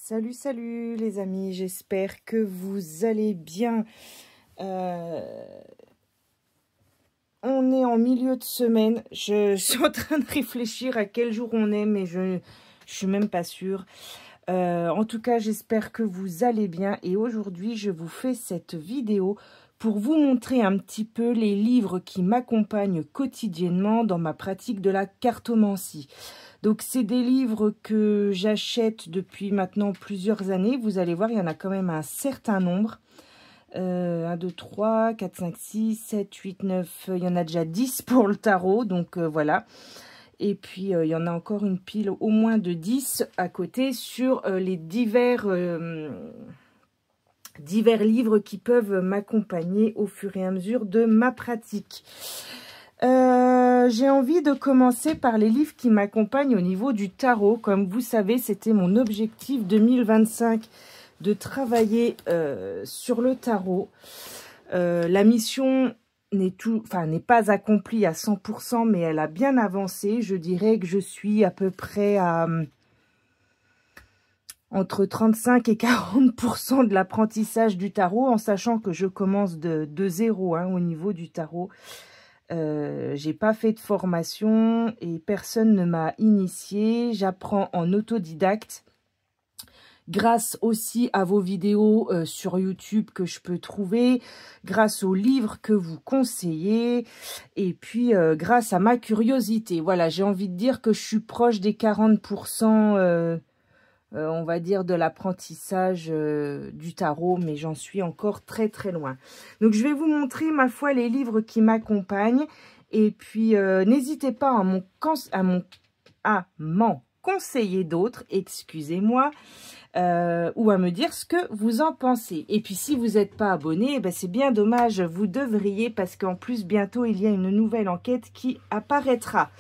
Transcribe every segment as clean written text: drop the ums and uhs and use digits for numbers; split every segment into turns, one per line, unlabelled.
Salut, salut les amis, j'espère que vous allez bien. On est en milieu de semaine, je suis en train de réfléchir à quel jour on est, mais je suis même pas sûre. En tout cas, j'espère que vous allez bien et aujourd'hui, je vous fais cette vidéo pour vous montrer un petit peu les livres qui m'accompagnent quotidiennement dans ma pratique de la cartomancie. Donc, c'est des livres que j'achète depuis maintenant plusieurs années. Vous allez voir, il y en a quand même un certain nombre. 1, 2, 3, 4, 5, 6, 7, 8, 9. Il y en a déjà 10 pour le tarot. Donc, voilà. Et puis, il y en a encore une pile au moins de 10 à côté sur les divers livres qui peuvent m'accompagner au fur et à mesure de ma pratique. J'ai envie de commencer par les livres qui m'accompagnent au niveau du tarot. Comme vous savez, c'était mon objectif 2025 de travailler sur le tarot. La mission n'est pas accomplie à 100%, mais elle a bien avancé. Je dirais que je suis à peu près à entre 35 et 40% de l'apprentissage du tarot, en sachant que je commence de zéro au niveau du tarot. J'ai pas fait de formation et personne ne m'a initié. J'apprends en autodidacte grâce aussi à vos vidéos sur YouTube que je peux trouver, grâce aux livres que vous conseillez et puis grâce à ma curiosité. Voilà, j'ai envie de dire que je suis proche des 40%, on va dire, de l'apprentissage du tarot, mais j'en suis encore très très loin. Donc je vais vous montrer, ma foi, les livres qui m'accompagnent. Et puis n'hésitez pas à m'en conseiller d'autres, excusez-moi, ou à me dire ce que vous en pensez. Et puis si vous n'êtes pas abonné, c'est bien dommage, vous devriez, parce qu'en plus bientôt il y a une nouvelle enquête qui apparaîtra.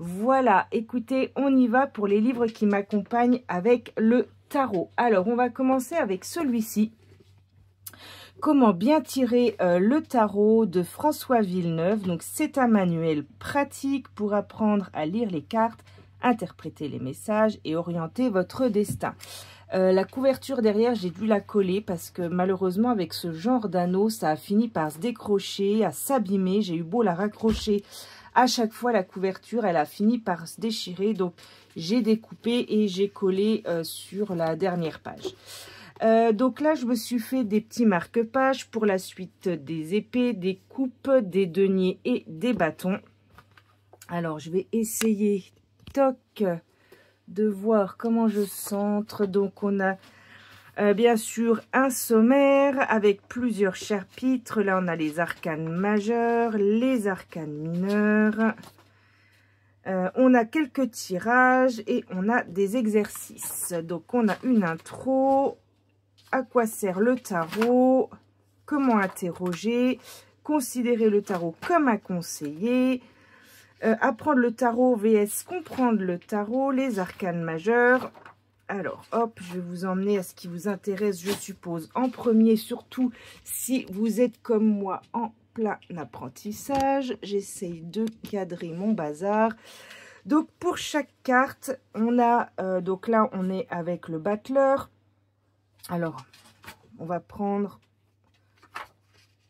Voilà, écoutez, on y va pour les livres qui m'accompagnent avec le tarot. Alors, on va commencer avec celui-ci. Comment bien tirer le tarot de François Villeneuve. Donc, c'est un manuel pratique pour apprendre à lire les cartes, interpréter les messages et orienter votre destin. La couverture derrière, j'ai dû la coller parce que malheureusement, avec ce genre d'anneau, ça a fini par se décrocher, à s'abîmer. J'ai eu beau la raccrocher. À chaque fois, la couverture, elle a fini par se déchirer. Donc, j'ai découpé et j'ai collé sur la dernière page. Donc là, je me suis fait des petits marque-pages pour la suite des épées, des coupes, des deniers et des bâtons. Alors, je vais essayer, toc, de voir comment je centre. Donc, on a bien sûr un sommaire avec plusieurs chapitres. Là, on a les arcanes majeurs, les arcanes mineurs. On a quelques tirages et on a des exercices. Donc, on a une intro. À quoi sert le tarot? Comment interroger? Considérer le tarot comme un conseiller. Apprendre le tarot vs comprendre le tarot. Les arcanes majeurs. Alors, hop, je vais vous emmener à ce qui vous intéresse, je suppose, en premier, surtout si vous êtes comme moi en plein apprentissage. J'essaye de cadrer mon bazar. Donc, pour chaque carte, on a, donc là, on est avec le battleur. Alors, on va prendre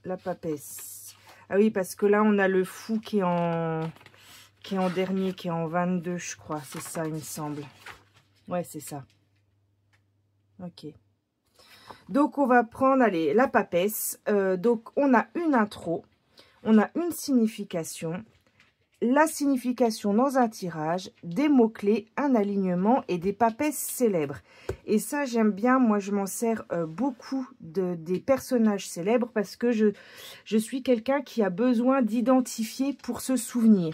la papesse. Ah oui, parce que là, on a le fou qui est en dernier, qui est en 22, je crois. C'est ça, il me semble. Ouais, c'est ça. Ok. Donc, on va prendre, allez, la papesse. Donc, on a une intro. On a une signification. La signification dans un tirage. Des mots-clés, un alignement et des papesses célèbres. Et ça, j'aime bien. Moi, je m'en sers beaucoup des personnages célèbres parce que je suis quelqu'un qui a besoin d'identifier pour se souvenir.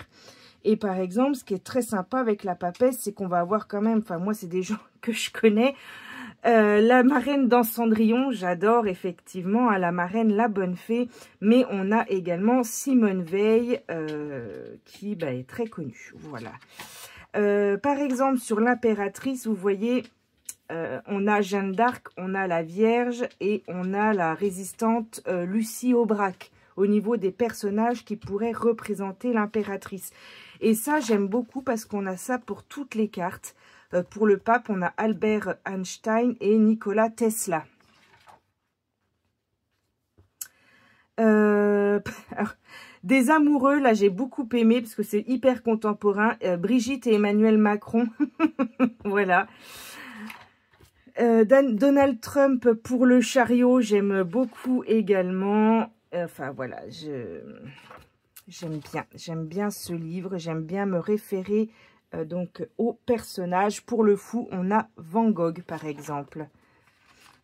Et par exemple, ce qui est très sympa avec la papesse, c'est qu'on va avoir quand même, enfin moi c'est des gens que je connais, la marraine dans Cendrillon, j'adore effectivement, la marraine, la bonne fée, mais on a également Simone Veil qui est très connue, voilà. Par exemple, sur l'impératrice, vous voyez, on a Jeanne d'Arc, on a la Vierge et on a la résistante Lucie Aubrac, au niveau des personnages qui pourraient représenter l'impératrice. Et ça, j'aime beaucoup parce qu'on a ça pour toutes les cartes. Pour le pape, on a Albert Einstein et Nikola Tesla. Alors, des amoureux, là j'ai beaucoup aimé parce que c'est hyper contemporain. Brigitte et Emmanuel Macron. Voilà. Donald Trump pour le chariot, j'aime beaucoup également. Enfin voilà, j'aime bien ce livre, j'aime bien me référer donc aux personnages. Pour le fou, on a Van Gogh par exemple.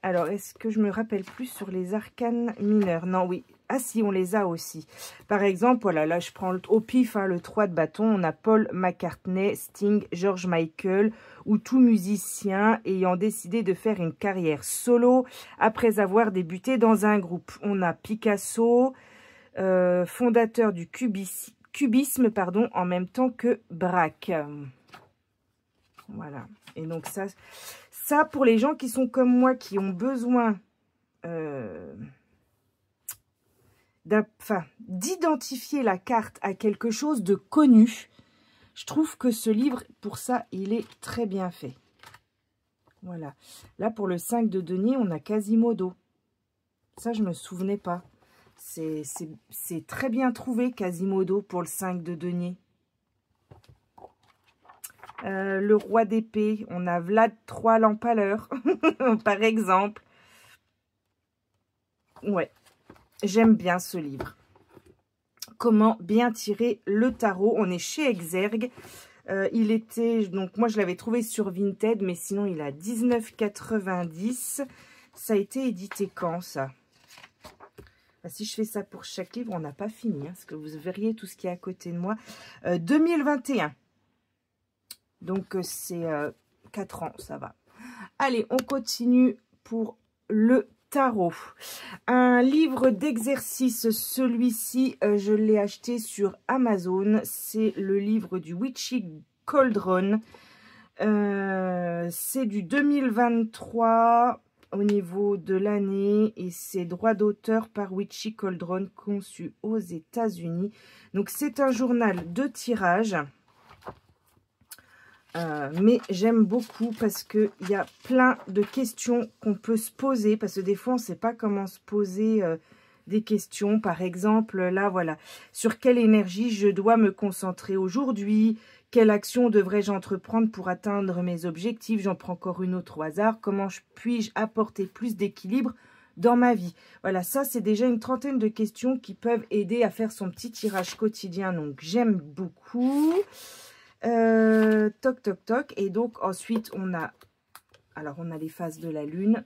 Alors, est-ce que je me rappelle plus sur les arcanes mineurs? Non, oui. Ah si, on les a aussi. Par exemple, voilà, là je prends au pif le 3 de bâton. On a Paul McCartney, Sting, George Michael ou tout musicien ayant décidé de faire une carrière solo après avoir débuté dans un groupe. On a Picasso, fondateur du cubisme, pardon, en même temps que Braque. Voilà. Et donc ça pour les gens qui sont comme moi, qui ont besoin d'identifier la carte à quelque chose de connu, je trouve que ce livre, pour ça, il est très bien fait. Voilà. Là, pour le 5 de denier, on a Quasimodo. Ça, je ne me souvenais pas. C'est très bien trouvé, Quasimodo, pour le 5 de denier. Le roi d'épée, on a Vlad III l'Empaleur, par exemple. Ouais, j'aime bien ce livre. Comment bien tirer le tarot. On est chez Exergue. Il était, donc moi je l'avais trouvé sur Vinted, mais sinon il a 19,90 €. Ça a été édité quand ça? Si je fais ça pour chaque livre, on n'a pas fini, parce que vous verriez tout ce qui est à côté de moi. 2021. Donc, c'est 4 ans, ça va. Allez, on continue pour le tarot. Un livre d'exercice, celui-ci, je l'ai acheté sur Amazon. C'est le livre du Witchy Cauldron. C'est du 2023 au niveau de l'année et c'est droit d'auteur par Witchy Cauldron, conçu aux États-Unis. Donc, c'est un journal de tirage. Mais j'aime beaucoup parce qu'il y a plein de questions qu'on peut se poser. Parce que des fois, on ne sait pas comment se poser des questions. Par exemple, là, voilà. Sur quelle énergie je dois me concentrer aujourd'hui? Quelle action devrais-je entreprendre pour atteindre mes objectifs? J'en prends encore une autre au hasard. Comment puis-je apporter plus d'équilibre dans ma vie? Voilà, ça, c'est déjà une trentaine de questions qui peuvent aider à faire son petit tirage quotidien. Donc, j'aime beaucoup. Toc, toc, toc. Et donc, ensuite, on a les phases de la lune.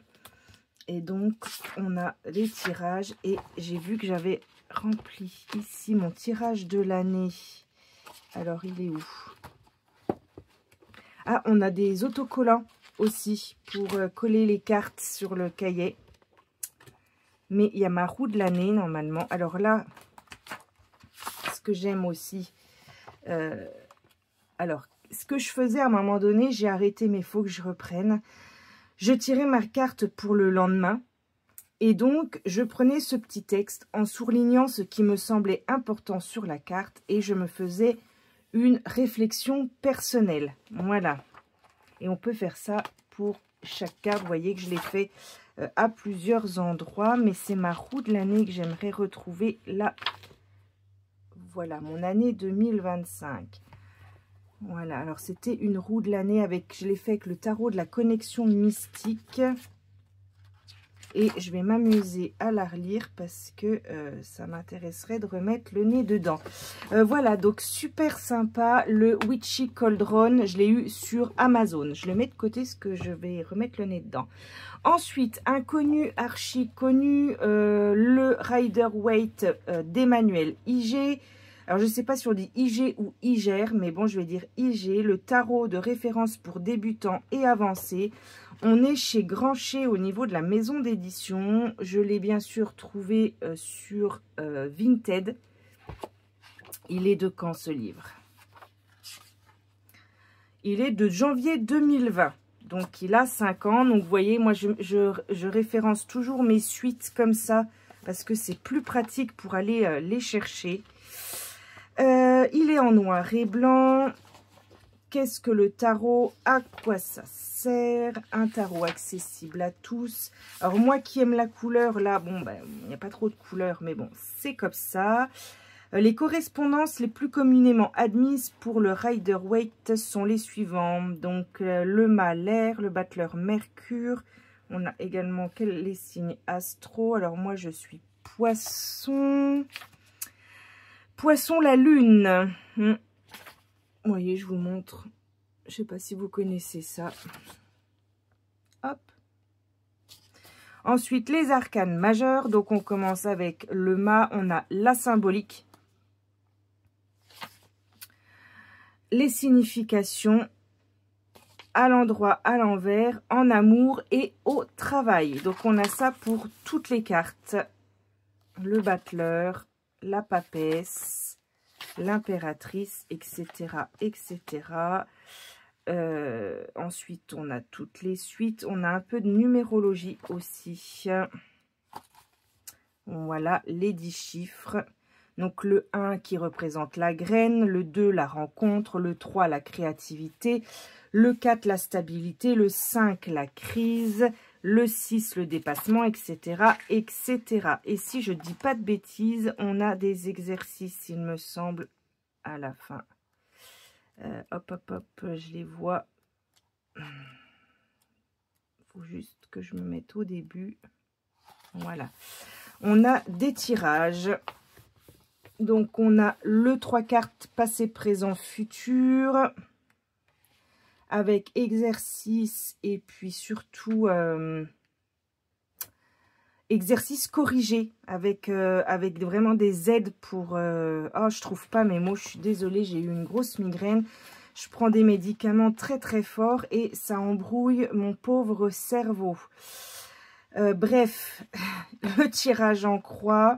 Et donc, on a les tirages. Et j'ai vu que j'avais rempli ici mon tirage de l'année. Alors, il est où? Ah, on a des autocollants aussi pour coller les cartes sur le cahier. Mais il y a ma roue de l'année, normalement. Alors là, ce que j'aime aussi... Alors, ce que je faisais à un moment donné, j'ai arrêté, mais il faut que je reprenne. Je tirais ma carte pour le lendemain. Et donc, je prenais ce petit texte en surlignant ce qui me semblait important sur la carte. Et je me faisais une réflexion personnelle. Voilà. Et on peut faire ça pour chaque carte. Vous voyez que je l'ai fait à plusieurs endroits. Mais c'est ma roue de l'année que j'aimerais retrouver là. Voilà, mon année 2025. Voilà, alors c'était une roue de l'année avec, je l'ai fait avec le tarot de la connexion mystique. Et je vais m'amuser à la relire parce que ça m'intéresserait de remettre le nez dedans. Voilà, donc super sympa, le Witchy Cauldron, je l'ai eu sur Amazon. Je le mets de côté parce que je vais remettre le nez dedans. Ensuite, inconnu, archi connu, le Rider-Waite d'Emmanuel IG. Alors, je ne sais pas si on dit IG ou IGR, mais bon, je vais dire IG, le tarot de référence pour débutants et avancés. On est chez Grancher au niveau de la maison d'édition. Je l'ai bien sûr trouvé sur Vinted. Il est de quand ce livre? Il est de janvier 2020. Donc, il a 5 ans. Donc, vous voyez, moi, je référence toujours mes suites comme ça parce que c'est plus pratique pour aller les chercher. Il est en noir et blanc. qu'est-ce que le tarot? À quoi ça sert? Un tarot accessible à tous. Alors moi qui aime la couleur, là, bon, ben, il n'y a pas trop de couleurs, mais bon, c'est comme ça. Les correspondances les plus communément admises pour le Rider-Waite sont les suivantes. Donc le mât, l'air, le battleur, Mercure. On a également les signes astro. Alors moi je suis Poisson. Poisson, la lune. Vous voyez, je vous montre. Je ne sais pas si vous connaissez ça. Hop. Ensuite, les arcanes majeurs. Donc, on commence avec le mât. On a la symbolique. Les significations à l'endroit, à l'envers, en amour et au travail. Donc, on a ça pour toutes les cartes. Le battleur, la papesse, l'impératrice, etc., etc. Ensuite, on a toutes les suites. On a un peu de numérologie aussi. Voilà, les 10 chiffres. Donc, le 1 qui représente la graine, le 2, la rencontre, le 3, la créativité, le 4, la stabilité, le 5, la crise, le 6, le dépassement, etc., etc. Et si je ne dis pas de bêtises, on a des exercices, il me semble, à la fin. Hop, hop, hop, je les vois. Il faut juste que je me mette au début. Voilà. On a des tirages. Donc, on a le 3 cartes passé, présent, futur. Avec exercice et puis surtout exercice corrigé. Avec vraiment des aides pour... Oh, je trouve pas mes mots, je suis désolée, j'ai eu une grosse migraine. Je prends des médicaments très très forts et ça embrouille mon pauvre cerveau. Bref, le tirage en croix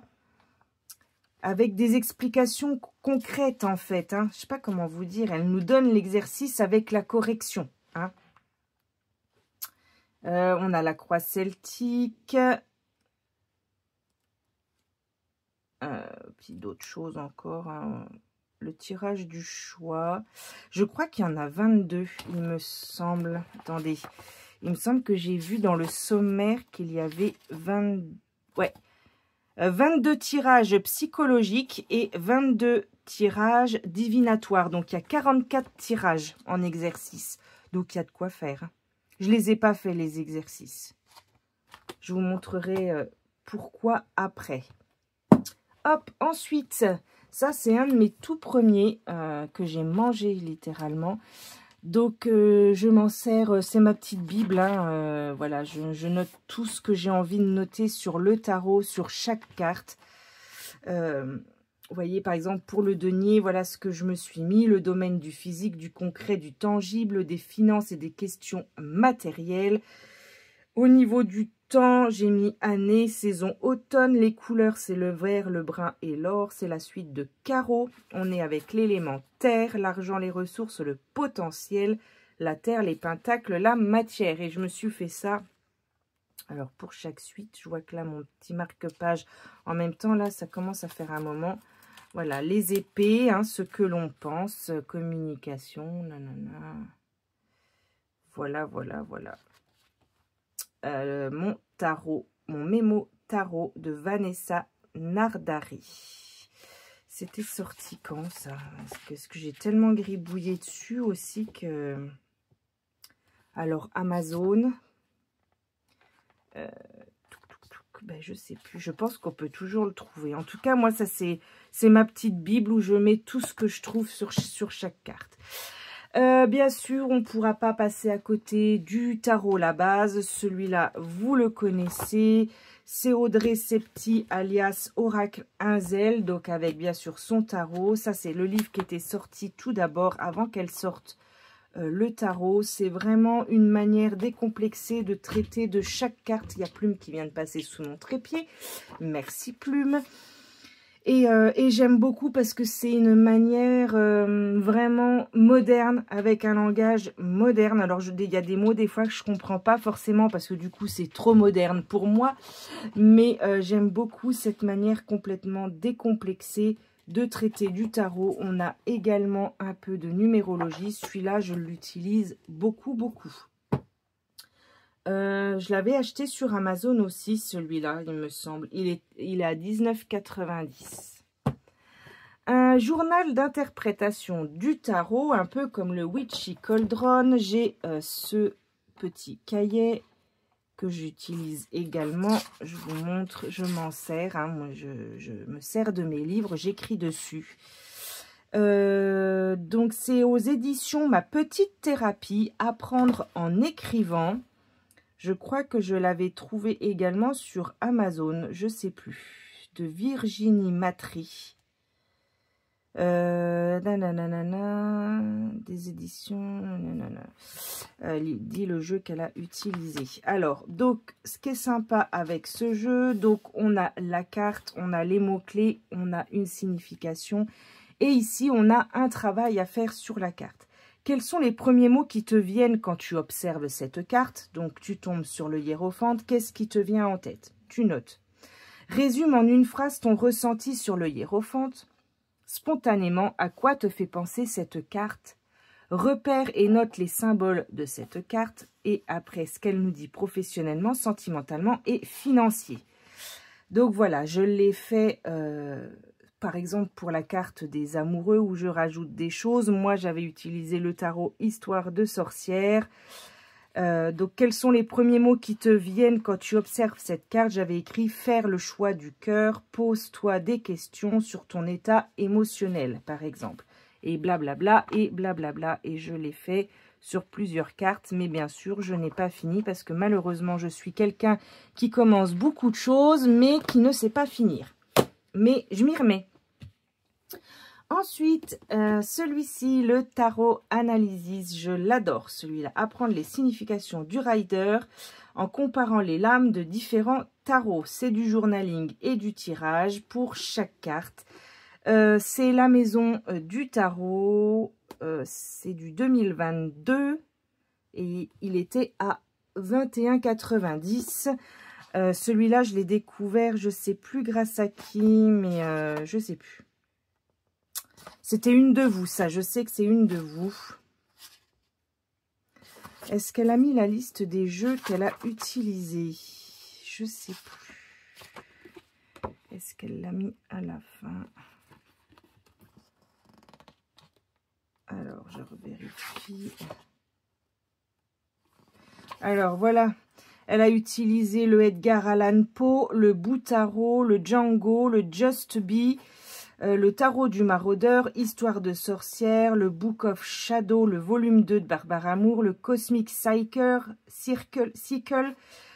avec des explications concrètes en fait. Je ne sais pas comment vous dire. Elle nous donne l'exercice avec la correction. On a la croix celtique. Puis d'autres choses encore. Le tirage du choix. Je crois qu'il y en a 22, il me semble. Attendez. Il me semble que j'ai vu dans le sommaire qu'il y avait 20... Ouais. 22 tirages psychologiques et 22 tirages divinatoires. Donc, il y a 44 tirages en exercice. Donc, il y a de quoi faire. Je ne les ai pas fait, les exercices. Je vous montrerai pourquoi après. Hop, ensuite, ça, c'est un de mes tout premiers que j'ai mangé littéralement. Donc, je m'en sers, c'est ma petite Bible. Voilà, je note tout ce que j'ai envie de noter sur le tarot, sur chaque carte. Vous voyez, par exemple, pour le denier, voilà ce que je me suis mis. Le domaine du physique, du concret, du tangible, des finances et des questions matérielles. Au niveau du temps, j'ai mis année, saison, automne. Les couleurs, c'est le vert, le brun et l'or. C'est la suite de carreaux. On est avec l'élément terre, l'argent, les ressources, le potentiel, la terre, les pentacles, la matière. Et je me suis fait ça. Alors, pour chaque suite, je vois que là, mon petit marque-page, en même temps, là, ça commence à faire un moment. Voilà, les épées, ce que l'on pense, communication, nanana. Voilà, voilà, voilà. Mon tarot, mon mémo tarot de Vanessa Nardari. C'était sorti quand ça? Parce que j'ai tellement gribouillé dessus aussi que... Alors, Amazon. Ben, je sais plus. Je pense qu'on peut toujours le trouver. En tout cas, moi, ça c'est ma petite Bible où je mets tout ce que je trouve sur chaque carte. Bien sûr, on ne pourra pas passer à côté du tarot La Base. Celui-là, vous le connaissez. C'est Audrey Septy, alias Oracle Inzel. Donc, avec bien sûr son tarot. Ça, c'est le livre qui était sorti tout d'abord avant qu'elle sorte le tarot. C'est vraiment une manière décomplexée de traiter de chaque carte. Il y a Plume qui vient de passer sous mon trépied. Merci Plume. Et j'aime beaucoup parce que c'est une manière vraiment moderne, avec un langage moderne. Alors, il y a des mots des fois que je ne comprends pas forcément parce que du coup, c'est trop moderne pour moi. Mais j'aime beaucoup cette manière complètement décomplexée de traités du tarot. On a également un peu de numérologie. Celui-là, je l'utilise beaucoup, beaucoup. Je l'avais acheté sur Amazon aussi, celui-là, il me semble. Il est à 19,90 €. Un journal d'interprétation du tarot, un peu comme le Witchy Cauldron. J'ai ce petit cahier que j'utilise également. Je vous montre, je m'en sers. Hein, moi, je me sers de mes livres, j'écris dessus. Donc, c'est aux éditions Ma Petite Thérapie, apprendre en écrivant. Je crois que je l'avais trouvé également sur Amazon, je sais plus, de Virginie Matry. Des éditions, dit le jeu qu'elle a utilisé. Alors, donc, ce qui est sympa avec ce jeu, donc on a la carte, on a les mots-clés, on a une signification, et ici, on a un travail à faire sur la carte. Quels sont les premiers mots qui te viennent quand tu observes cette carte? Donc, tu tombes sur le hiérophante. Qu'est-ce qui te vient en tête? Tu notes. Résume en une phrase ton ressenti sur le hiérophante. Spontanément, à quoi te fait penser cette carte? Repère et note les symboles de cette carte. Et après, ce qu'elle nous dit professionnellement, sentimentalement et financier. Donc, voilà, je l'ai fait... par exemple, pour la carte des amoureux où je rajoute des choses. Moi, j'avais utilisé le tarot Histoire de sorcière. Donc, quels sont les premiers mots qui te viennent quand tu observes cette carte? J'avais écrit « Faire le choix du cœur, pose-toi des questions sur ton état émotionnel », par exemple. Et blablabla, et blablabla. Et je l'ai fait sur plusieurs cartes. Mais bien sûr, je n'ai pas fini parce que malheureusement, je suis quelqu'un qui commence beaucoup de choses, mais qui ne sait pas finir. Mais je m'y remets. Ensuite, celui-ci, le Tarot Analysis, je l'adore celui-là. Apprendre les significations du rider en comparant les lames de différents tarots. C'est du journaling et du tirage pour chaque carte. C'est la maison du tarot. C'est du 2022 et il était à 21,90 €. Celui-là, je l'ai découvert, je sais plus grâce à qui, mais je sais plus. C'était une de vous, ça, je sais que c'est une de vous. Est-ce qu'elle a mis la liste des jeux qu'elle a utilisés? Je sais plus. Est-ce qu'elle l'a mis à la fin? Alors, je revérifie. Alors, voilà. Elle a utilisé le Edgar Allan Poe, le Boutaro, le Django, le Just Be, le Tarot du Maraudeur, Histoire de sorcière, le Book of Shadow, le volume 2 de Barbara Moore, le Cosmic Cycle,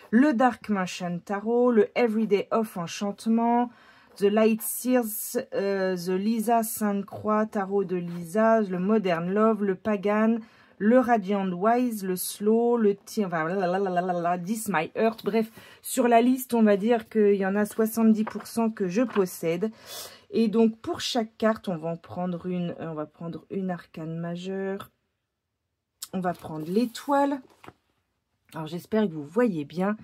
le Dark Mansion Tarot, le Everyday of Enchantement, The Light Sears, The Lisa Sainte-Croix, Tarot de Lisa, le Modern Love, le Pagan, le Radiant Wise, le Slow, le This My Heart. Bref, sur la liste, on va dire qu'il y en a 70% que je possède. Et donc, pour chaque carte, on va prendre une arcane majeure. On va prendre l'étoile. Alors, j'espère que vous voyez bien.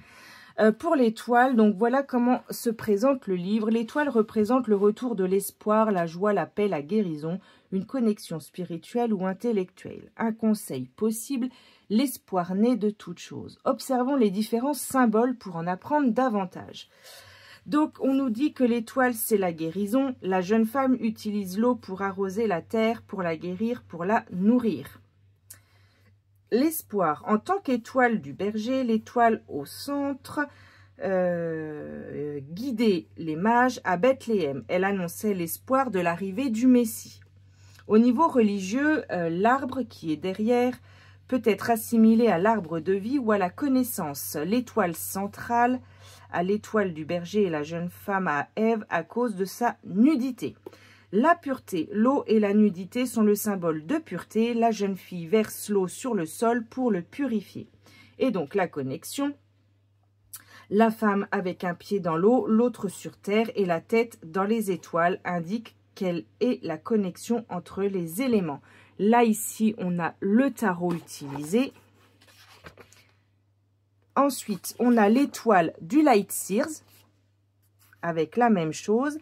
Pour l'étoile, donc voilà comment se présente le livre. L'étoile représente le retour de l'espoir, la joie, la paix, la guérison, une connexion spirituelle ou intellectuelle. Un conseil possible, l'espoir naît de toute chose. Observons les différents symboles pour en apprendre davantage. Donc, on nous dit que l'étoile, c'est la guérison. La jeune femme utilise l'eau pour arroser la terre, pour la guérir, pour la nourrir. L'espoir, en tant qu'étoile du berger, l'étoile au centre, guidait les mages à Bethléem. Elle annonçait l'espoir de l'arrivée du Messie. Au niveau religieux, l'arbre qui est derrière peut être assimilé à l'arbre de vie ou à la connaissance. L'étoile centrale à l'étoile du berger et la jeune femme à Ève à cause de sa nudité. La pureté, l'eau et la nudité sont le symbole de pureté. La jeune fille verse l'eau sur le sol pour le purifier. Et donc la connexion, la femme avec un pied dans l'eau, l'autre sur terre et la tête dans les étoiles indique quelle est la connexion entre les éléments. Là, ici, on a le tarot utilisé. Ensuite, on a l'étoile du Light Sears avec la même chose.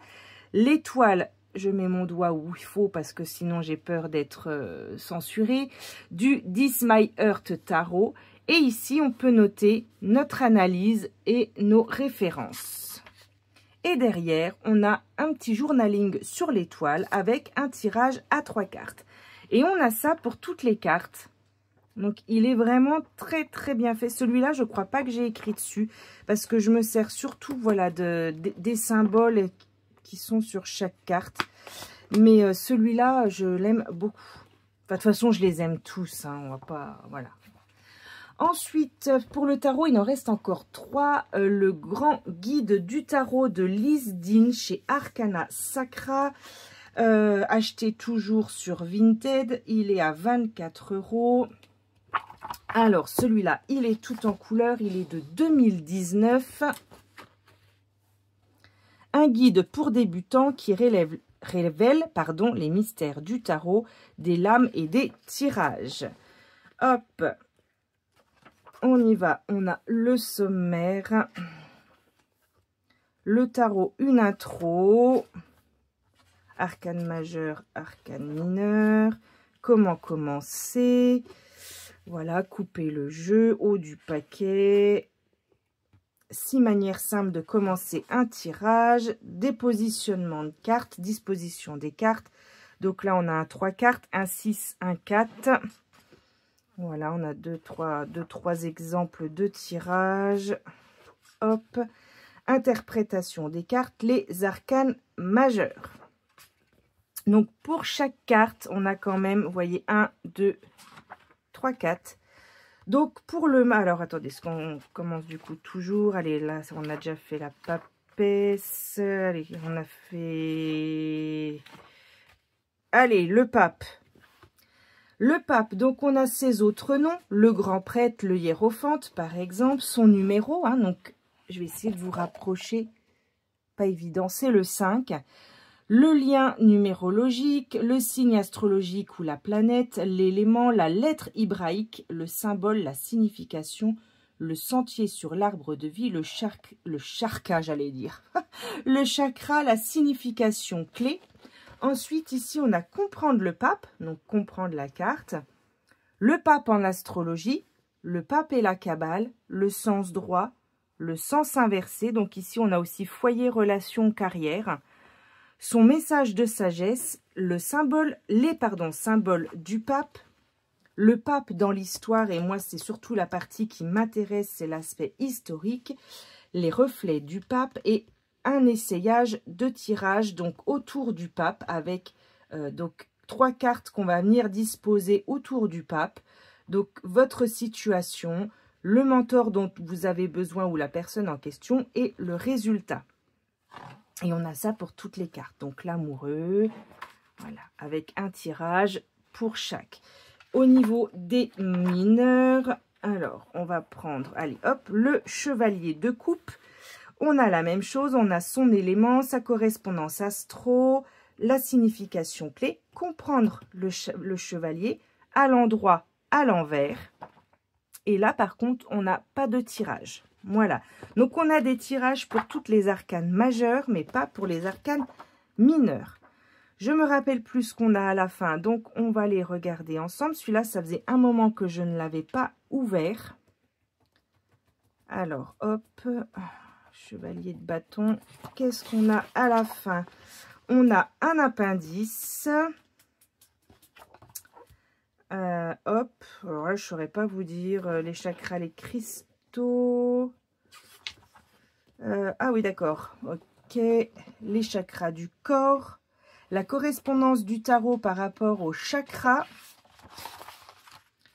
L'étoile je mets mon doigt où il faut parce que sinon j'ai peur d'être censurée, du This My Heart Tarot. Et ici, on peut noter notre analyse et nos références. Et derrière, on a un petit journaling sur l'étoile avec un tirage à 3 cartes. Et on a ça pour toutes les cartes. Donc, il est vraiment très, très bien fait. Celui-là, je ne crois pas que j'ai écrit dessus parce que je me sers surtout, voilà, des symboles qui sont sur chaque carte. Mais celui-là, je l'aime beaucoup. Enfin, de toute façon, je les aime tous. Hein, on va pas... Voilà. Ensuite, pour le tarot, il en reste encore 3. Le grand guide du tarot de Lise Dean chez Arcana Sacra. Acheté toujours sur Vinted. Il est à 24 €. Alors, celui-là, il est tout en couleur. Il est de 2019. Un guide pour débutants qui révèle les mystères du tarot, des lames et des tirages. Hop! On y va, on a le sommaire, le tarot, une intro, arcane majeur, arcane mineur, comment commencer, voilà, couper le jeu, haut du paquet, 6 manières simples de commencer un tirage, dépositionnement de cartes, disposition des cartes, donc là on a un 3 cartes, un 6, un 4. Voilà, on a deux, trois exemples de tirage. Hop. Interprétation des cartes, les arcanes majeurs. Donc, pour chaque carte, on a quand même, vous voyez, 1, 2, 3, 4. Donc, pour le... Alors, attendez, est-ce qu'on commence du coup toujours? Allez, là, on a déjà fait la papesse. Allez, on a fait... Allez, le pape. Le pape, donc on a ses autres noms, le grand prêtre, le hiérophante par exemple, son numéro, hein, donc je vais essayer de vous rapprocher, pas évident, c'est le 5. Le lien numérologique, le signe astrologique ou la planète, l'élément, la lettre hébraïque, le symbole, la signification, le sentier sur l'arbre de vie, le chakra, j'allais dire, le chakra, la signification clé. Ensuite, ici, on a comprendre le pape, donc comprendre la carte, le pape en astrologie, le pape et la Kabbale, le sens droit, le sens inversé, donc ici, on a aussi foyer, relation, carrière, son message de sagesse, le symbole, symboles du pape, le pape dans l'histoire, et moi, c'est surtout la partie qui m'intéresse, c'est l'aspect historique, les reflets du pape et un essayage de tirage donc autour du pape avec donc 3 cartes qu'on va venir disposer autour du pape. Donc votre situation, le mentor dont vous avez besoin ou la personne en question et le résultat. Et on a ça pour toutes les cartes. Donc l'amoureux, voilà, avec un tirage pour chaque. Au niveau des mineurs, alors on va prendre, allez hop, le chevalier de coupe. On a la même chose, on a son élément, sa correspondance astro, la signification clé, comprendre le chevalier à l'endroit, à l'envers. Et là, par contre, on n'a pas de tirage. Voilà. Donc, on a des tirages pour toutes les arcanes majeures, mais pas pour les arcanes mineures. Je me rappelle plus ce qu'on a à la fin, donc on va les regarder ensemble. Celui-là, ça faisait un moment que je ne l'avais pas ouvert. Alors, hop... Chevalier de bâton, qu'est-ce qu'on a à la fin? On a un appendice. Hop, alors là, je ne saurais pas vous dire les chakras, les cristaux. Ah oui, d'accord. Ok, les chakras du corps. La correspondance du tarot par rapport aux chakras.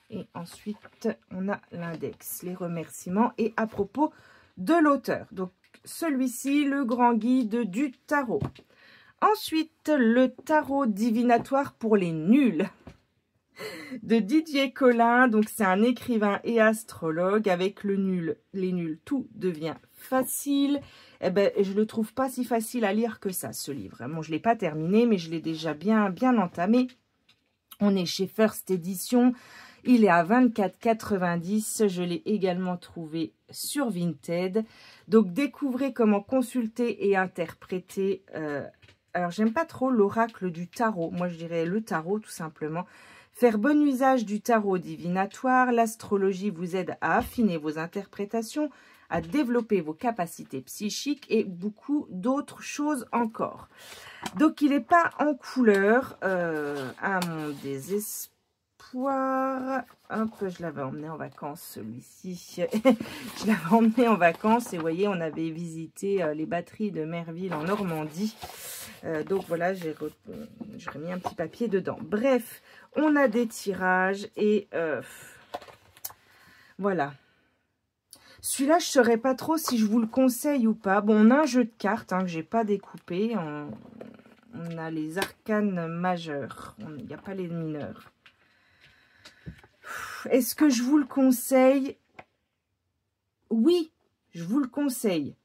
Et ensuite, on a l'index, les remerciements. Et à propos de l'auteur. Donc, celui-ci, le grand guide du tarot. Ensuite, le tarot divinatoire pour les nuls de Didier Colin. Donc, c'est un écrivain et astrologue. Avec le nul, les nuls, tout devient facile. Eh ben, je le trouve pas si facile à lire que ça, ce livre. Bon, je l'ai pas terminé, mais je l'ai déjà bien entamé. On est chez First Edition. Il est à 24,90 €. Je l'ai également trouvé sur Vinted. Donc, découvrez comment consulter et interpréter Alors, j'aime pas trop l'oracle du tarot. Moi, je dirais le tarot, tout simplement. Faire bon usage du tarot divinatoire. L'astrologie vous aide à affiner vos interprétations, à développer vos capacités psychiques et beaucoup d'autres choses encore. Donc, il n'est pas en couleur, à mon désespoir. Hop, je l'avais emmené en vacances, celui-ci. Je l'avais emmené en vacances et vous voyez, on avait visité les batteries de Merville en Normandie. Donc voilà, j'ai remis un petit papier dedans. Bref, on a des tirages et voilà. Celui-là, je ne saurais pas trop si je vous le conseille ou pas. Bon, on a un jeu de cartes que je n'ai pas découpé. On a les arcanes majeurs. Il n'y a pas les mineurs. Est-ce que je vous le conseille? Oui, je vous le conseille.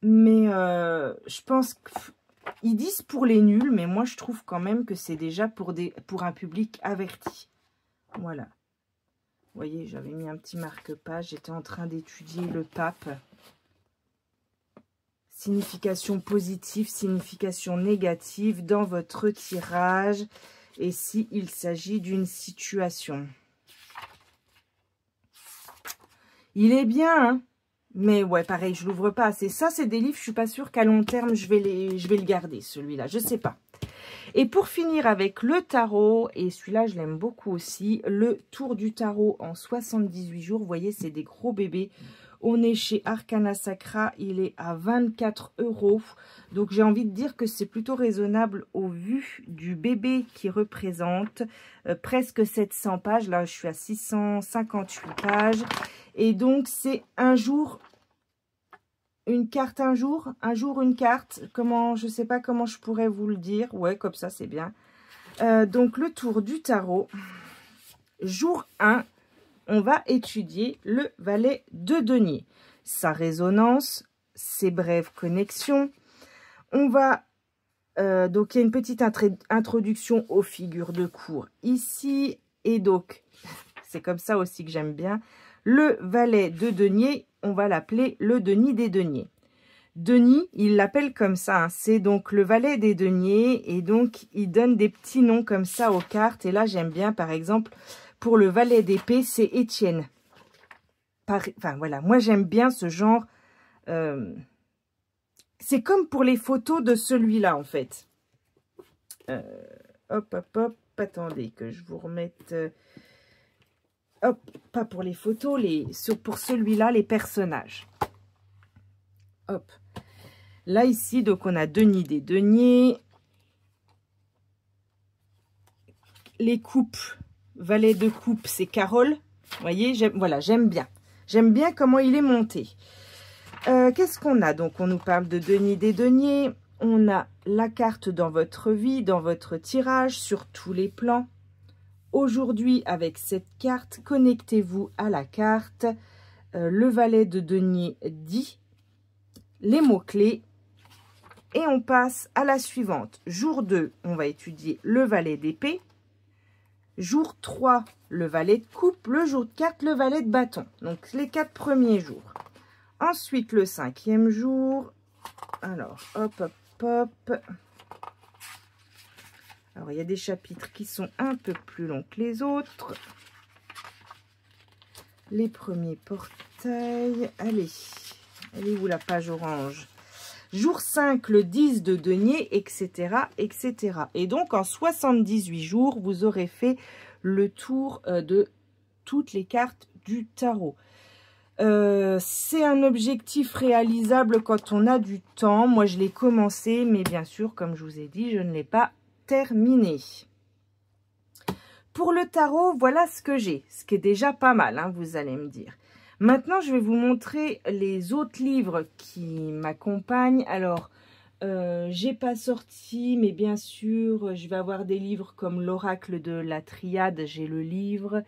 Mais je pense qu'ils disent pour les nuls, mais moi je trouve quand même que c'est déjà pour un public averti. Voilà. Vous voyez, j'avais mis un petit marque-page. J'étais en train d'étudier le pape. Signification positive, signification négative dans votre tirage. Et s'il s'agit d'une situation. Il est bien, hein, mais ouais, pareil, je l'ouvre pas assez. Ça, c'est des livres, je suis pas sûre qu'à long terme, je vais le garder, celui-là. Je sais pas. Et pour finir avec le tarot, et celui-là, je l'aime beaucoup aussi, le tour du tarot en 78 jours. Vous voyez, c'est des gros bébés. On est chez Arcana Sacra, il est à 24 €. Donc, j'ai envie de dire que c'est plutôt raisonnable au vu du bébé qui représente presque 700 pages. Là, je suis à 658 pages. Et donc, c'est un jour, une carte un jour une carte. Comment, je sais pas comment je pourrais vous le dire. Ouais, comme ça, c'est bien. Donc, le tour du tarot, jour 1. On va étudier le valet de denier, sa résonance, ses brèves connexions. On va, donc il y a une petite introduction aux figures de cour ici. Et donc, c'est comme ça aussi que j'aime bien. Le valet de denier, on va l'appeler le Denis des deniers. Denis, il l'appelle comme ça, hein, c'est donc le valet des deniers. Et donc, il donne des petits noms comme ça aux cartes. Et là, j'aime bien, par exemple... Pour le valet d'épée, c'est Étienne. Enfin, voilà. Moi, j'aime bien ce genre. C'est comme pour les photos de celui-là, en fait. Hop, hop, hop. Attendez que je vous remette... hop, pas pour les photos, pour celui-là, les personnages. Hop. Là, ici, donc, on a Denis des deniers. Les coupes... Valet de coupe, c'est Carole. Vous voyez, voilà, j'aime bien. J'aime bien comment il est monté. Qu'est-ce qu'on a? Donc, on nous parle de Denis des deniers. On a la carte dans votre vie, dans votre tirage, sur tous les plans. Aujourd'hui, avec cette carte, connectez-vous à la carte. Le valet de denier dit les mots-clés. Et on passe à la suivante. Jour 2, on va étudier le valet d'épée. Jour 3, le valet de coupe. Le jour 4, le valet de bâton. Donc, les 4 premiers jours. Ensuite, le 5e jour. Alors, hop, hop, hop. Alors, il y a des chapitres qui sont un peu plus longs que les autres. Les premiers portails. Allez, elle est où la page orange? Jour 5, le 10 de denier, etc., etc. Et donc, en 78 jours, vous aurez fait le tour de toutes les cartes du tarot. C'est un objectif réalisable quand on a du temps. Moi, je l'ai commencé, mais bien sûr, comme je vous ai dit, je ne l'ai pas terminé. Pour le tarot, voilà ce que j'ai. Ce qui est déjà pas mal, hein, vous allez me dire. Maintenant, je vais vous montrer les autres livres qui m'accompagnent. Alors, j'ai pas sorti, mais bien sûr, je vais avoir des livres comme l'Oracle de la Triade, j'ai le livre.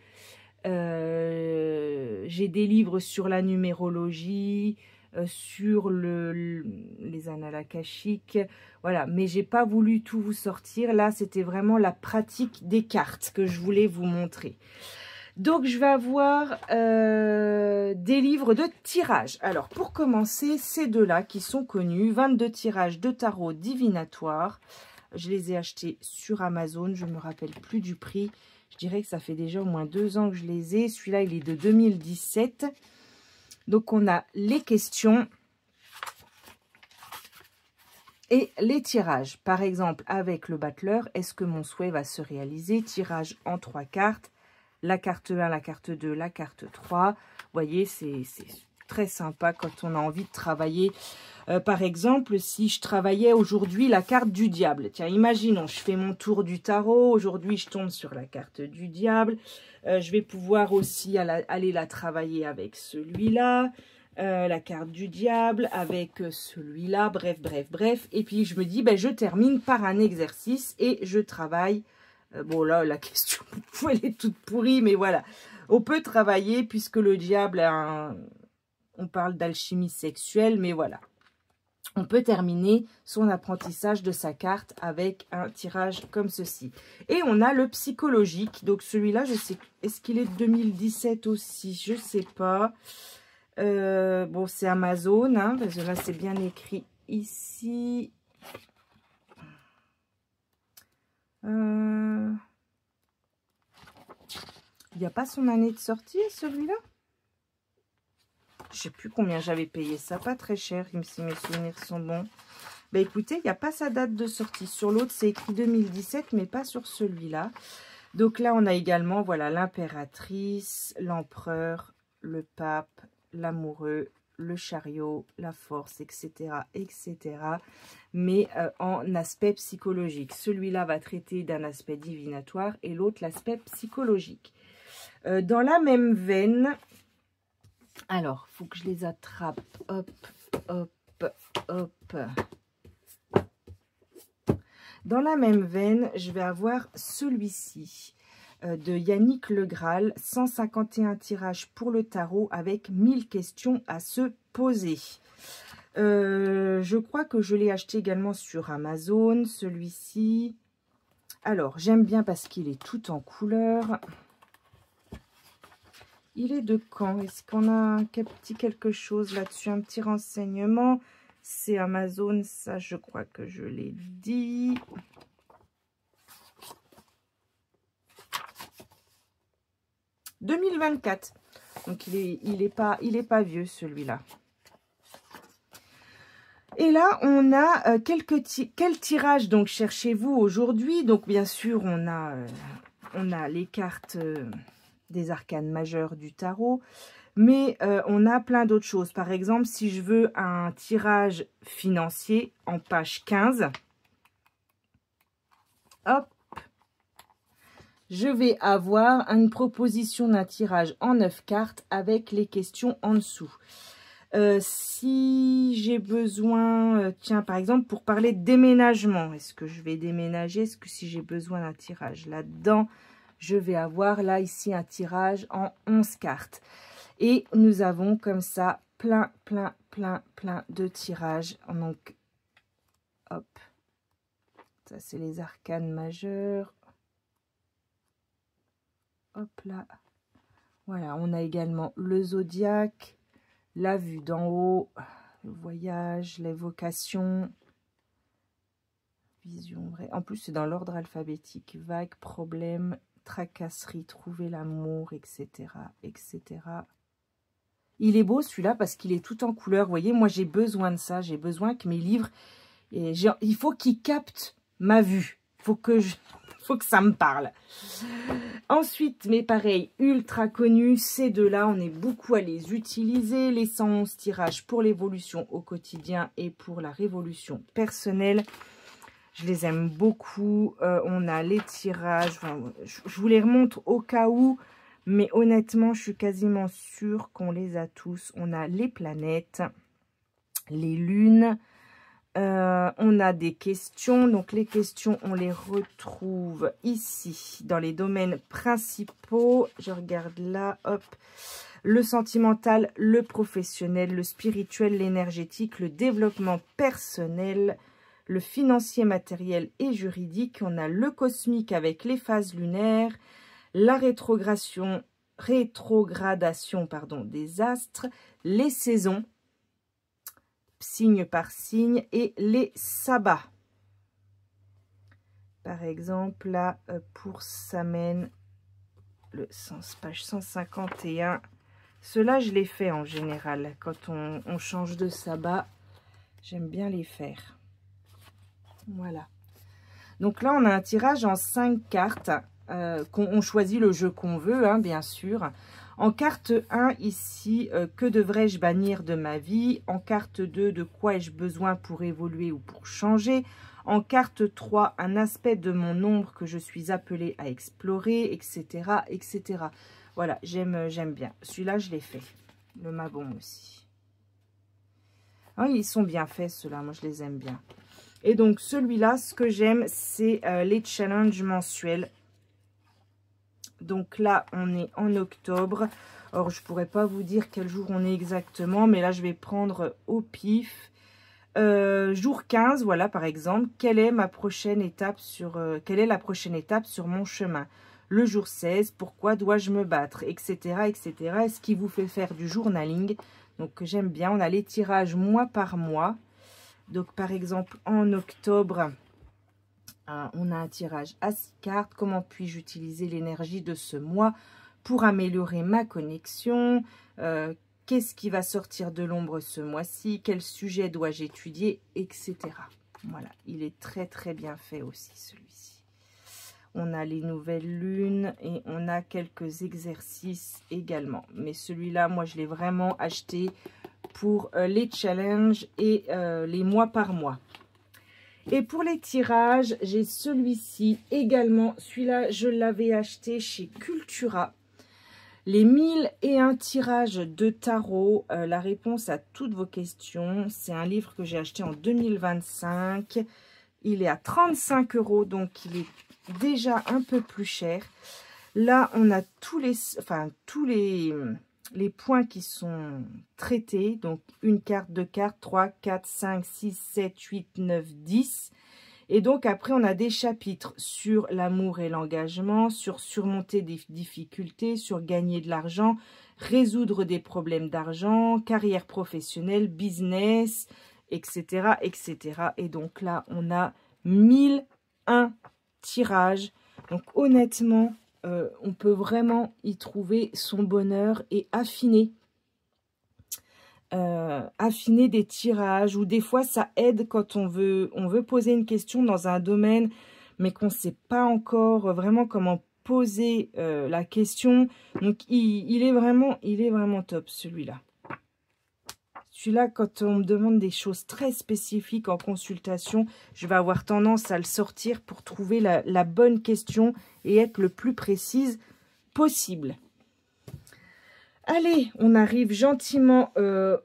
J'ai des livres sur la numérologie, sur les annales akashiques. Voilà, mais j'ai pas voulu tout vous sortir. Là, c'était vraiment la pratique des cartes que je voulais vous montrer. Donc, je vais avoir des livres de tirage. Alors, pour commencer, ces deux-là qui sont connus, 22 tirages de tarot divinatoire. Je les ai achetés sur Amazon, je ne me rappelle plus du prix. Je dirais que ça fait déjà au moins 2 ans que je les ai. Celui-là, il est de 2017. Donc, on a les questions et les tirages. Par exemple, avec le battleur, est-ce que mon souhait va se réaliser? Tirage en 3 cartes. La carte 1, la carte 2, la carte 3. Vous voyez, c'est très sympa quand on a envie de travailler. Par exemple, si je travaillais aujourd'hui la carte du diable. Tiens, imaginons, je fais mon tour du tarot. Aujourd'hui, je tombe sur la carte du diable. Je vais pouvoir aussi aller la travailler avec celui-là. La carte du diable avec celui-là. Bref, bref, bref. Et puis, je me dis, ben, je termine par un exercice et je travaille. Bon, là, la question, elle est toute pourrie, mais voilà. On peut travailler puisque le diable, on parle d'alchimie sexuelle, mais voilà. On peut terminer son apprentissage de sa carte avec un tirage comme ceci. Et on a le psychologique. Donc, celui-là, je sais, est-ce qu'il est de 2017 aussi? Je ne sais pas. Bon, c'est Amazon, hein, parce que là, c'est bien écrit ici. Il n'y a pas son année de sortie, celui-là? Je ne sais plus combien j'avais payé ça. Pas très cher, si mes souvenirs sont bons. Ben écoutez, il n'y a pas sa date de sortie. Sur l'autre, c'est écrit 2017, mais pas sur celui-là. Donc là, on a également, voilà, l'impératrice, l'empereur, le pape, l'amoureux, le chariot, la force, etc., etc. Mais en aspect psychologique. Celui-là va traiter d'un aspect divinatoire et l'autre, l'aspect psychologique. Dans la même veine, alors, il faut que je les attrape. Hop, hop, hop. Dans la même veine, je vais avoir celui-ci. De Yannick Le Graal, 151 tirages pour le tarot avec 1000 questions à se poser. Je crois que je l'ai acheté également sur Amazon, celui-ci. Alors, j'aime bien parce qu'il est tout en couleur. Il est de quand? Est-ce qu'on a un petit quelque chose là-dessus? Un petit renseignement? C'est Amazon, ça je crois que je l'ai dit. « 2024 ». Donc il est pas vieux celui-là. Et là, on a quel tirage donc cherchez-vous aujourd'hui? Donc bien sûr, on a les cartes des arcanes majeures du tarot. Mais on a plein d'autres choses. Par exemple, si je veux un tirage financier en page 15, hop, je vais avoir une proposition d'un tirage en 9 cartes avec les questions en dessous. Si j'ai besoin, tiens, par exemple, pour parler de déménagement, est-ce que je vais déménager? Est-ce que si j'ai besoin d'un tirage là-dedans, je vais avoir là, ici, un tirage en 11 cartes. Et nous avons comme ça plein de tirages. Donc, hop. Ça, c'est les arcanes majeures. Hop là. Voilà, on a également le zodiaque, la vue d'en haut, le voyage, l'évocation, vision vraie. En plus, c'est dans l'ordre alphabétique. Vague, problème, tracasserie, trouver l'amour, etc., etc. Il est beau celui-là parce qu'il est tout en couleur. Vous voyez, moi j'ai besoin de ça. J'ai besoin que mes livres, il faut qu'ils captent ma vue. Faut que ça me parle. Ensuite, mais pareil, ultra connus, ces deux-là, on est beaucoup à les utiliser. Les 111 tirages pour l'évolution au quotidien et pour la révolution personnelle. Je les aime beaucoup. On a les tirages. Enfin, je vous les remontre au cas où. Mais honnêtement, je suis quasiment sûre qu'on les a tous. On a les planètes, les lunes. On a des questions. Donc, les questions, on les retrouve ici, dans les domaines principaux. Je regarde là, hop. Le sentimental, le professionnel, le spirituel, l'énergétique, le développement personnel, le financier, matériel et juridique. On a le cosmique avec les phases lunaires, la rétrogradation rétrogradation pardon, des astres, les saisons, signe par signe, et les sabbats. Par exemple, là, pour Samen, le sens, page 151. Cela, je les fais en général. Quand on change de sabbat, j'aime bien les faire. Voilà. Donc là, on a un tirage en 5 cartes. On choisit le jeu qu'on veut, hein, bien sûr. En carte 1, ici, que devrais-je bannir de ma vie? En carte 2, de quoi ai-je besoin pour évoluer ou pour changer? En carte 3, un aspect de mon ombre que je suis appelée à explorer, etc. etc. Voilà, j'aime bien. Celui-là, je l'ai fait. Le Mabon aussi. Ah, ils sont bien faits, ceux-là. Moi, je les aime bien. Et donc, celui-là, ce que j'aime, c'est les challenges mensuels. Donc là, on est en octobre. Or, je ne pourrais pas vous dire quel jour on est exactement. Mais là, je vais prendre au pif. Jour 15, voilà, par exemple. Quelle est la prochaine étape sur mon chemin? Le jour 16, pourquoi dois-je me battre? Etc. etc. Et ce qui vous fait faire du journaling. Donc, j'aime bien. On a les tirages mois par mois. Donc, par exemple, en octobre, on a un tirage à 6 cartes. Comment puis-je utiliser l'énergie de ce mois pour améliorer ma connexion? Qu'est-ce qui va sortir de l'ombre ce mois-ci? Quel sujet dois-je étudier? Etc. Voilà, il est très très bien fait aussi celui-ci. On a les nouvelles lunes et on a quelques exercices également. Mais celui-là, moi, je l'ai vraiment acheté pour les challenges et les mois par mois. Et pour les tirages, j'ai celui-ci également. Celui-là, je l'avais acheté chez Cultura. Les 1001 tirages de tarot, la réponse à toutes vos questions. C'est un livre que j'ai acheté en 2025. Il est à 35 €, donc il est déjà un peu plus cher. Là, on a tous les points qui sont traités. Donc, une carte, deux cartes, 3, 4, 5, 6, 7, 8, 9, 10. Et donc, après, on a des chapitres sur l'amour et l'engagement, sur surmonter des difficultés, sur gagner de l'argent, résoudre des problèmes d'argent, carrière professionnelle, business, etc., etc. Et donc là, on a 1001 tirages. Donc, honnêtement, on peut vraiment y trouver son bonheur et affiner des tirages, ou des fois ça aide quand on veut poser une question dans un domaine mais qu'on ne sait pas encore vraiment comment poser la question. Donc il est vraiment top celui-là. Celui-là, quand on me demande des choses très spécifiques en consultation, je vais avoir tendance à le sortir pour trouver la bonne question et être le plus précise possible. Allez, on arrive gentiment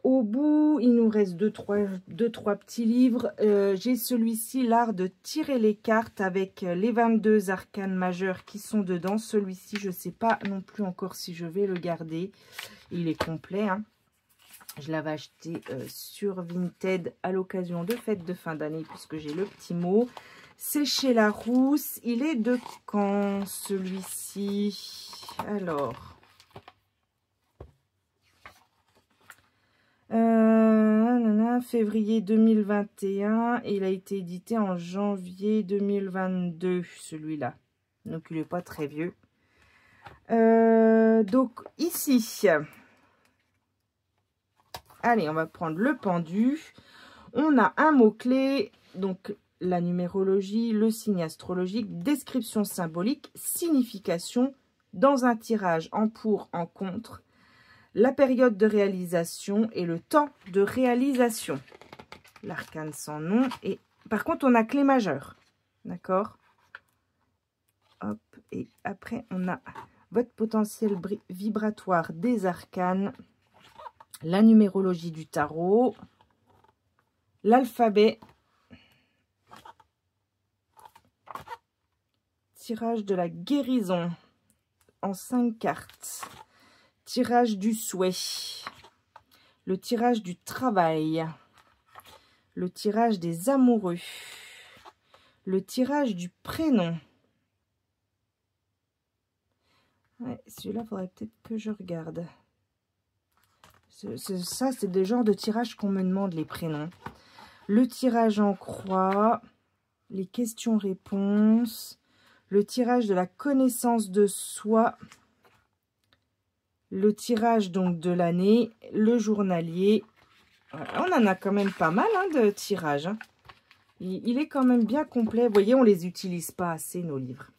au bout. Il nous reste deux, trois petits livres. J'ai celui-ci, l'art de tirer les cartes, avec les 22 arcanes majeures qui sont dedans. Celui-ci, je ne sais pas non plus encore si je vais le garder. Il est complet, hein. Je l'avais acheté sur Vinted à l'occasion de fêtes de fin d'année, puisque j'ai le petit mot. C'est chez Larousse. Il est de quand, celui-ci? Alors... février 2021, et il a été édité en janvier 2022, celui-là. Donc, il n'est pas très vieux. Donc, ici, allez, on va prendre le pendu. On a un mot-clé, donc la numérologie, le signe astrologique, description symbolique, signification, dans un tirage en pour, en contre, la période de réalisation et le temps de réalisation. L'arcane sans nom. Et par contre, on a clé majeure. D'accord? Hop. Et après, on a votre potentiel vibratoire des arcanes, la numérologie du tarot, l'alphabet, tirage de la guérison en 5 cartes. Tirage du souhait, le tirage du travail, le tirage des amoureux, le tirage du prénom, Ouais, celui-là, il faudrait peut-être que je regarde. Ça, c'est des genres de tirages qu'on me demande, les prénoms. Le tirage en croix, les questions-réponses, le tirage de la connaissance de soi, le tirage donc de l'année, le journalier. Voilà, on en a quand même pas mal hein, de tirages. Hein. Il est quand même bien complet. Vous voyez, on les utilise pas assez, nos livres.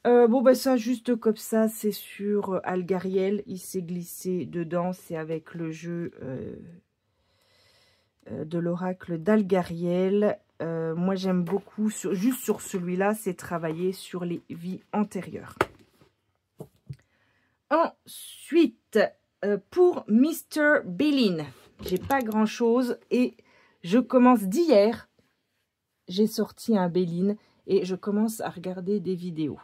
Bon, bah ça, juste comme ça, c'est sur Algariel. Il s'est glissé dedans. C'est avec le jeu de l'oracle d'Algariel. Moi, j'aime beaucoup, juste sur celui-là, c'est travailler sur les vies antérieures. Ensuite, pour Mr. Belin, j'ai pas grand-chose et je commence d'hier. J'ai sorti un Belin. Et je commence à regarder des vidéos.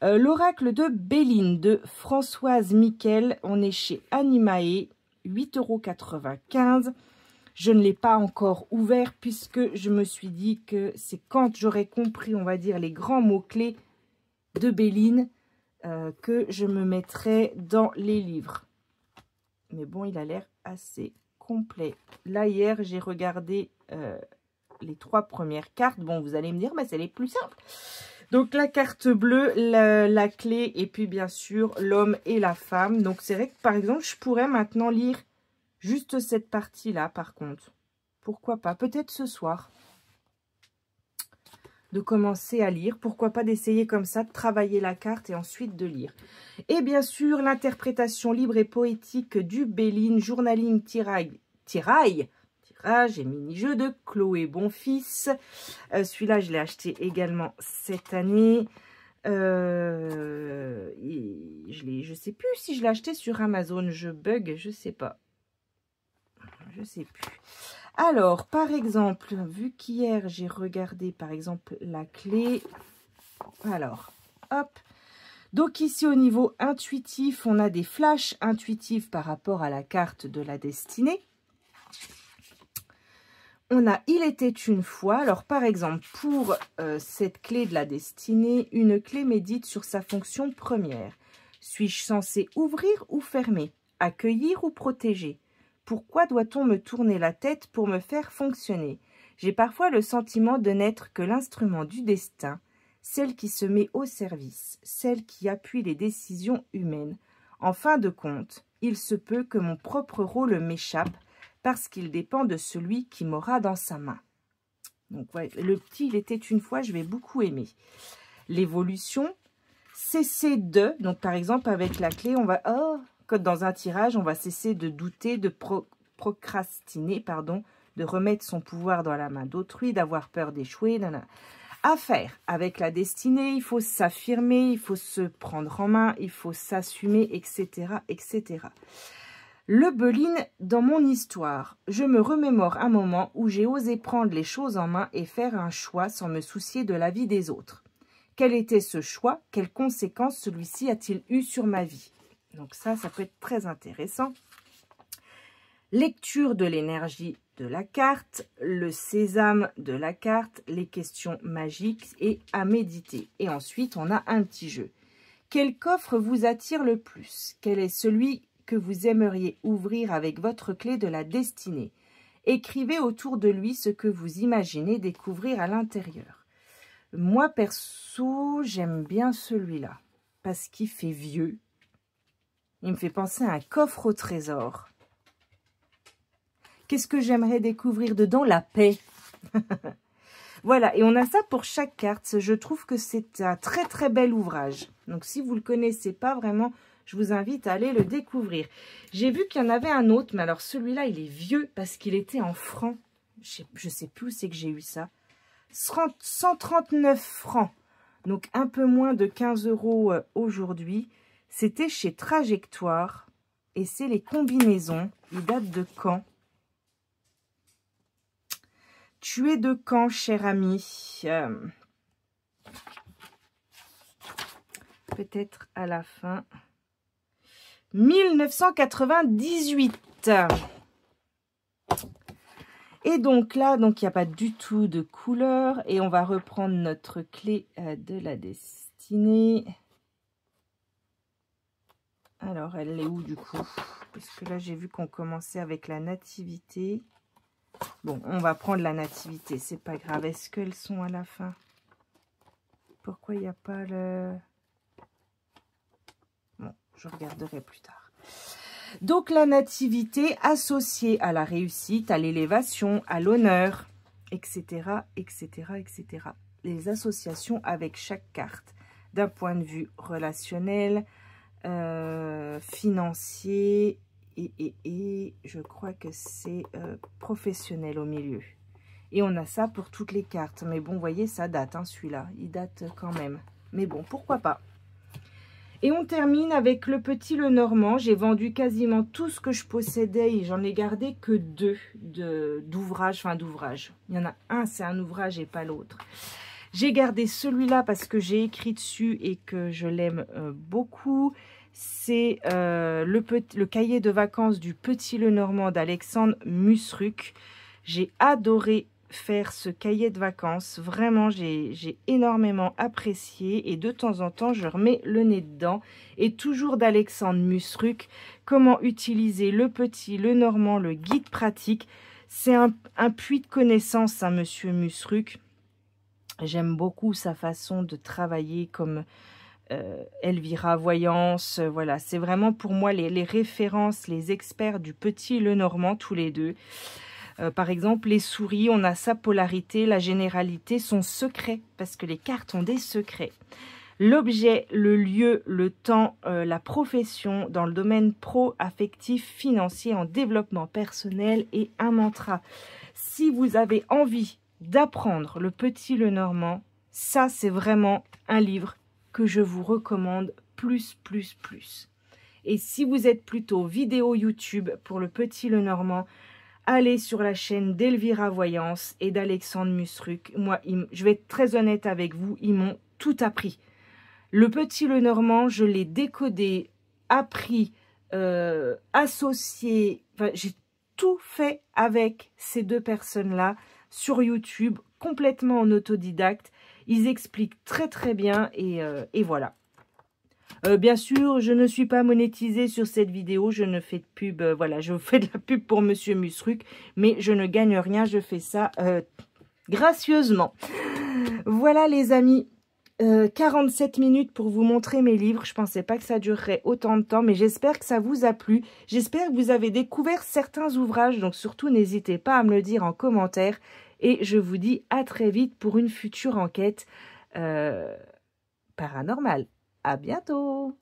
L'oracle de Belin de Françoise Miquel. On est chez Animae. 8,95 €. Je ne l'ai pas encore ouvert puisque je me suis dit que c'est quand j'aurai compris, on va dire, les grands mots-clés de Belin que je me mettrai dans les livres. Mais bon, il a l'air assez complet. Là, hier, j'ai regardé... les 3 premières cartes. Bon, vous allez me dire, mais c'est les plus simples. Donc, la carte bleue, la clé, et puis bien sûr, l'homme et la femme. Donc, c'est vrai que, par exemple, je pourrais maintenant lire juste cette partie-là, par contre. Pourquoi pas? Peut-être ce soir. De commencer à lire. Pourquoi pas d'essayer comme ça, de travailler la carte et ensuite de lire. Et bien sûr, l'interprétation libre et poétique du Belin, journaling tiraille. Et mini-jeu de Chloé Bonfils. Celui-là, je l'ai acheté également cette année. Je sais plus si je l'ai acheté sur Amazon. Je bug, je sais pas. Je sais plus. Alors, par exemple, vu qu'hier, j'ai regardé, par exemple, la clé. Alors, hop. Donc ici, au niveau intuitif, on a des flashs intuitifs par rapport à la carte de la destinée. On a « Il était une fois ». Alors, par exemple, pour cette clé de la destinée, une clé médite sur sa fonction première. Suis-je censé ouvrir ou fermer? Accueillir ou protéger? Pourquoi doit-on me tourner la tête pour me faire fonctionner? J'ai parfois le sentiment de n'être que l'instrument du destin, celle qui se met au service, celle qui appuie les décisions humaines. En fin de compte, il se peut que mon propre rôle m'échappe, parce qu'il dépend de celui qui m'aura dans sa main. Donc, ouais, le petit « Il était une fois », je vais beaucoup aimer. L'évolution, cesser de, donc par exemple avec la clé, on va, comme dans un tirage, on va cesser de douter, de procrastiner, pardon, de remettre son pouvoir dans la main d'autrui, d'avoir peur d'échouer. À faire avec la destinée, il faut s'affirmer, il faut se prendre en main, il faut s'assumer, etc., etc. Le Belin dans mon histoire. Je me remémore un moment où j'ai osé prendre les choses en main et faire un choix sans me soucier de l'avis des autres. Quel était ce choix? Quelles conséquences celui-ci a-t-il eu sur ma vie? Donc ça peut être très intéressant. Lecture de l'énergie de la carte, le sésame de la carte, les questions magiques et à méditer. Et ensuite, on a un petit jeu. Quel coffre vous attire le plus? Quel est celui que vous aimeriez ouvrir avec votre clé de la destinée? Écrivez autour de lui ce que vous imaginez découvrir à l'intérieur. Moi, perso, j'aime bien celui-là, parce qu'il fait vieux. Il me fait penser à un coffre au trésor. Qu'est-ce que j'aimerais découvrir dedans? La paix. Voilà, et on a ça pour chaque carte. Je trouve que c'est un très très bel ouvrage. Donc, si vous ne le connaissez pas vraiment, je vous invite à aller le découvrir. J'ai vu qu'il y en avait un autre, mais alors celui-là, il est vieux parce qu'il était en francs. Je ne sais plus où c'est que j'ai eu ça. 139 francs. Donc, un peu moins de 15 € aujourd'hui. C'était chez Trajectoire. Et c'est les combinaisons. Il date de quand? Tu es de quand, cher ami? Peut-être à la fin. 1998. Et donc là, il n'y a pas du tout de couleur. Et on va reprendre notre clé de la destinée. Alors, elle est où du coup? Parce que là, j'ai vu qu'on commençait avec la nativité. Bon, on va prendre la nativité, c'est pas grave. Est-ce qu'elles sont à la fin? Pourquoi il n'y a pas le... Bon, je regarderai plus tard. Donc, la nativité associée à la réussite, à l'élévation, à l'honneur, etc., etc., etc. Les associations avec chaque carte, d'un point de vue relationnel, financier, et je crois que c'est professionnel au milieu. Et on a ça pour toutes les cartes. Mais bon, vous voyez, ça date, hein, celui-là. Il date quand même. Mais bon, pourquoi pas. Et on termine avec le petit Lenormand. J'ai vendu quasiment tout ce que je possédais et j'en ai gardé que 2 d'ouvrages. Enfin, d'ouvrages. Il y en a un, c'est un ouvrage et pas l'autre. J'ai gardé celui-là parce que j'ai écrit dessus et que je l'aime beaucoup. C'est le cahier de vacances du petit Lenormand d'Alexandre Musruc. J'ai adoré faire ce cahier de vacances. Vraiment, j'ai énormément apprécié. Et de temps en temps, je remets le nez dedans. Et toujours d'Alexandre Musruc. Comment utiliser le petit Lenormand, le guide pratique. C'est un puits de connaissances, hein, monsieur Musruc. J'aime beaucoup sa façon de travailler comme Elvira Voyance. Voilà, c'est vraiment pour moi les références, les experts du petit Lenormand, tous les deux. Par exemple, les souris, on a sa polarité, la généralité, son secret, parce que les cartes ont des secrets. L'objet, le lieu, le temps, la profession dans le domaine pro-affectif, financier, en développement personnel et un mantra. Si vous avez envie d'apprendre le petit Lenormand, ça c'est vraiment un livre que je vous recommande plus. Et si vous êtes plutôt vidéo YouTube pour le petit Lenormand, allez sur la chaîne d'Elvira Voyance et d'Alexandre Musruc. Moi, je vais être très honnête avec vous, ils m'ont tout appris. Le petit Lenormand, je l'ai décodé, appris, associé. Enfin, j'ai tout fait avec ces 2 personnes-là sur YouTube, complètement en autodidacte. Ils expliquent très bien et voilà. Bien sûr, je ne suis pas monétisée sur cette vidéo, je ne fais de pub, voilà, je fais de la pub pour Monsieur Musruc, mais je ne gagne rien, je fais ça gracieusement. Voilà les amis, 47 minutes pour vous montrer mes livres. Je ne pensais pas que ça durerait autant de temps, mais j'espère que ça vous a plu. J'espère que vous avez découvert certains ouvrages, donc surtout n'hésitez pas à me le dire en commentaire. Et je vous dis à très vite pour une future enquête paranormale. À bientôt!